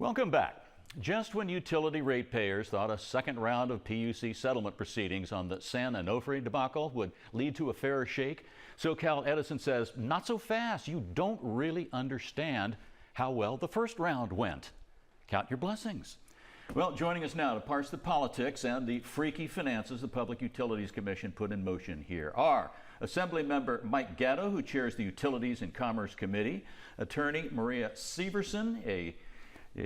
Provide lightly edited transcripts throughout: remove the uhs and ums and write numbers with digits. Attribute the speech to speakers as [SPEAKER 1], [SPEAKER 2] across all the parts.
[SPEAKER 1] Welcome back. Just when utility ratepayers thought a second round of PUC settlement proceedings on the San Onofre debacle would lead to a fairer shake, SoCal Edison says, not so fast. You don't really understand how well the first round went. Count your blessings. Well, joining us now to parse the politics and the freaky finances the Public Utilities Commission put in motion here are Assemblymember Mike Gatto, who chairs the Utilities and Commerce Committee, Attorney Maria Severson, a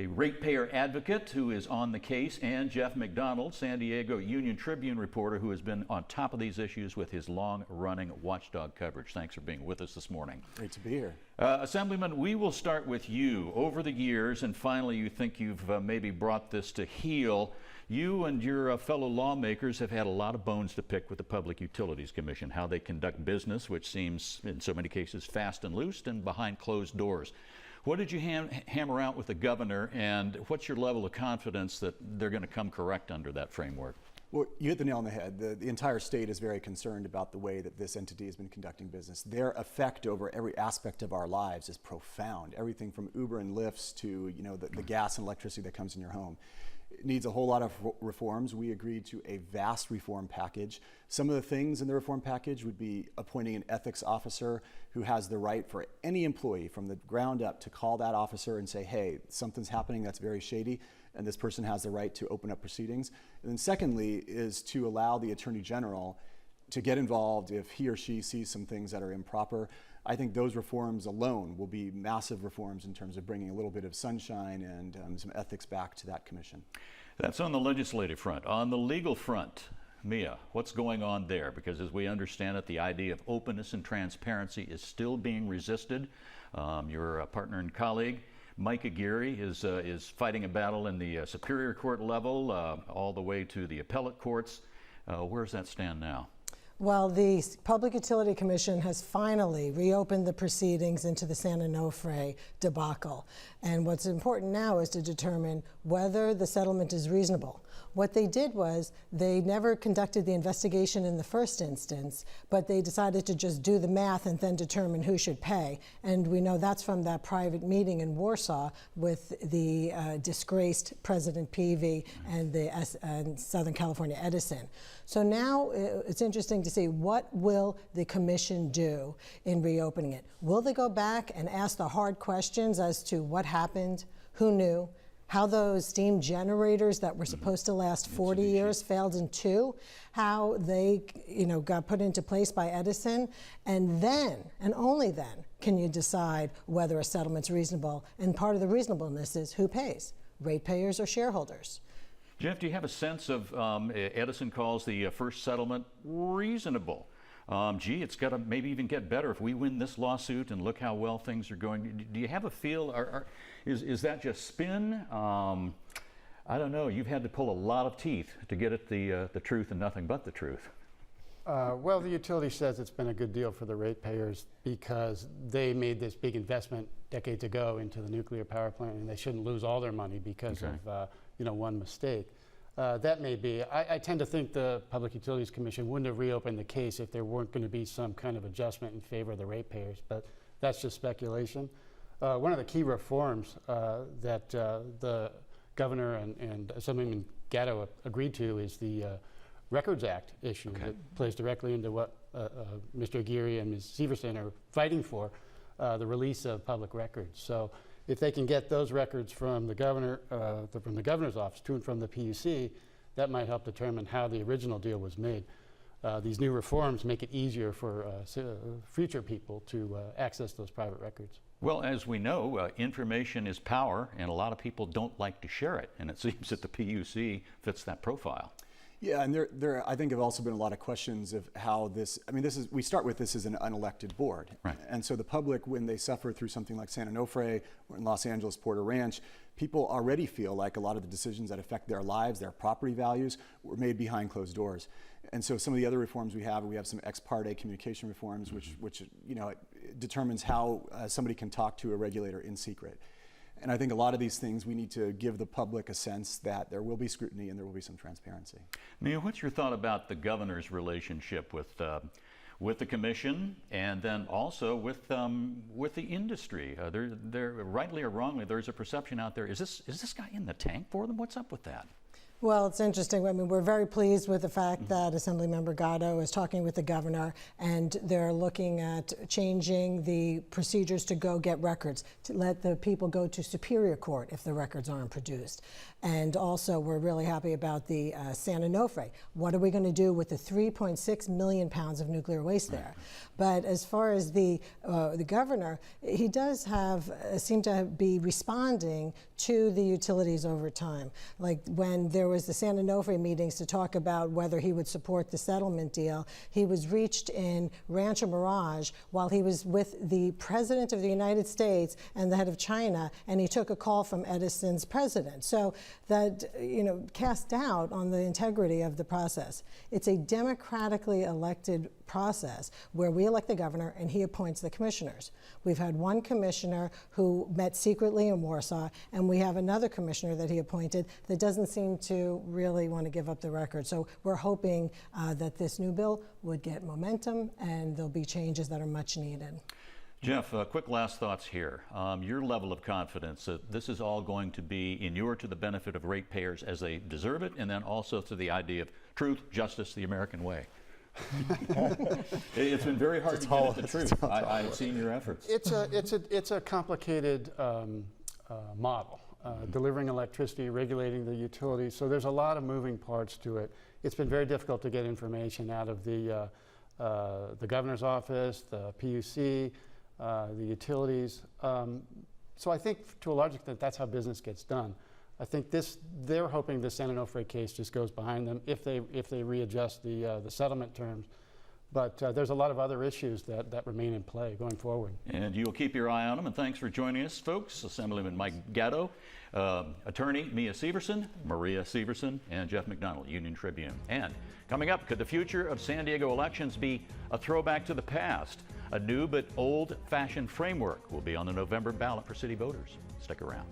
[SPEAKER 1] ratepayer advocate who is on the case, and Jeff McDonald, San Diego Union-Tribune reporter who has been on top of these issues with his long-running Watchdog coverage. Thanks for being with us this morning.
[SPEAKER 2] Great to be here.
[SPEAKER 1] Assemblyman, we will start with you. Over the years, and finally you think you've maybe brought this to heel, you and your fellow lawmakers have had a lot of bones to pick with the Public Utilities Commission, how they conduct business, which seems in so many cases fast and loose and behind closed doors. What did you hammer out with the governor, and what's your level of confidence that they're going to come correct under that framework?
[SPEAKER 2] Well, you hit the nail on the head. The entire state is very concerned about the way that this entity has been conducting business. Their effect over every aspect of our lives is profound. Everything from Uber and Lyfts to the gas and electricity that comes in your home. It needs a whole lot of reforms. We agreed to a vast reform package. Some of the things in the reform package would be appointing an ethics officer who has the right for any employee from the ground up to call that officer and say, hey, something's happening that's very shady, and this person has the right to open up proceedings. And then secondly is to allow the Attorney General to get involved if he or she sees some things that are improper. I think those reforms alone will be massive reforms in terms of bringing a little bit of sunshine and some ethics back to that commission.
[SPEAKER 1] That's on the legislative front. On the legal front, Mia, what's going on there? Because as we understand it, the idea of openness and transparency is still being resisted. Your partner and colleague, Mike Aguirre, is fighting a battle in the Superior Court level all the way to the appellate courts. Where does that stand now?
[SPEAKER 3] Well, the Public Utility Commission has finally reopened the proceedings into the San Onofre debacle. And what's important now is to determine whether the settlement is reasonable. What they did was they never conducted the investigation in the first instance, but they decided to just do the math and then determine who should pay. And we know that's from that private meeting in Warsaw with the disgraced President Peavy and the Southern California Edison. So now it's interesting to see what will the commission do in reopening it. Will they go back and ask the hard questions as to what happened, who knew, how those steam generators that were supposed to last 40 years failed in 2, how they got put into place by Edison, and then, and only then, can you decide whether a settlement's reasonable. And part of the reasonableness is who pays, ratepayers or shareholders.
[SPEAKER 1] Jeff, do you have a sense of, Edison calls the first settlement reasonable? Gee, it's got to maybe even get better if we win this lawsuit and look how well things are going. Do you have a feel, is that just spin? I don't know, you've had to pull a lot of teeth to get at the truth and nothing but the truth.
[SPEAKER 4] Well, the utility says it's been a good deal for the ratepayers because they made this big investment decades ago into the nuclear power plant, and they shouldn't lose all their money because of one mistake. That may be. I tend to think the Public Utilities Commission wouldn't have reopened the case if there weren't going to be some kind of adjustment in favor of the ratepayers, but that's just speculation. One of the key reforms that the governor and Assemblyman Gatto agreed to is the Records Act issue that plays directly into what Mr. Aguirre and Ms. Severson are fighting for, the release of public records. So if they can get those records from the governor, from the governor's office to and from the PUC, that might help determine how the original deal was made. These new reforms make it easier for future people to access those private records.
[SPEAKER 1] Well, as we know, information is power, and a lot of people don't like to share it, and it seems that the PUC fits that profile.
[SPEAKER 2] Yeah, and there I think have also been a lot of questions of how this, we start with this as an unelected board.
[SPEAKER 1] Right.
[SPEAKER 2] And so the public, when they suffer through something like San Onofre or in Los Angeles, Porter Ranch, people already feel like a lot of the decisions that affect their lives, their property values, were made behind closed doors. And so some of the other reforms we have some ex parte communication reforms, which determines how somebody can talk to a regulator in secret. And I think a lot of these things we need to give the public a sense that there will be scrutiny and there will be some transparency.
[SPEAKER 1] Mia, what's your thought about the governor's relationship with with the commission and then also with the industry. There, rightly or wrongly, there's a perception out there. Is this guy in the tank for them? What's up with that?
[SPEAKER 3] Well, it's interesting. I mean, we're very pleased with the fact that Assemblymember Gatto is talking with the governor, and they're looking at changing the procedures to go get records, to let the people go to Superior Court if the records aren't produced. And also, we're really happy about the San Onofre. What are we going to do with the 3.6 million pounds of nuclear waste there? But as far as the governor, he does seem to be responding to the utilities over time. Like when there was the San Onofre meetings to talk about whether he would support the settlement deal, he was reached in Rancho Mirage while he was with the President of the United States and the head of China, and he took a call from Edison's president. So that, cast doubt on the integrity of the process. It's a democratically elected process where we elect the governor and he appoints the commissioners. We've had one commissioner who met secretly in Warsaw, and we have another commissioner that he appointed that doesn't seem to really want to give up the record. So we're hoping that this new bill would get momentum and there'll be changes that are much needed.
[SPEAKER 1] Jeff, quick last thoughts here. Your level of confidence that this is all going to be inured to the benefit of ratepayers as they deserve it, and then also to the idea of truth, justice, the American way. It's been very hard to get at the truth. I've seen your efforts.
[SPEAKER 4] It's a complicated model. Delivering electricity, regulating the utilities. So there's a lot of moving parts to it. It's been very difficult to get information out of the governor's office, the PUC, the utilities. So I think to a large extent that's how business gets done. I think they're hoping the San Onofre case just goes behind them if they readjust the settlement terms. But there's a lot of other issues that remain in play going forward.
[SPEAKER 1] And you'll keep your eye on them. And thanks for joining us, folks. Assemblyman Mike Gatto, Attorney Mia Severson, Maria Severson, and Jeff McDonald, Union-Tribune. And coming up, could the future of San Diego elections be a throwback to the past? A new but old-fashioned framework will be on the November ballot for city voters. Stick around.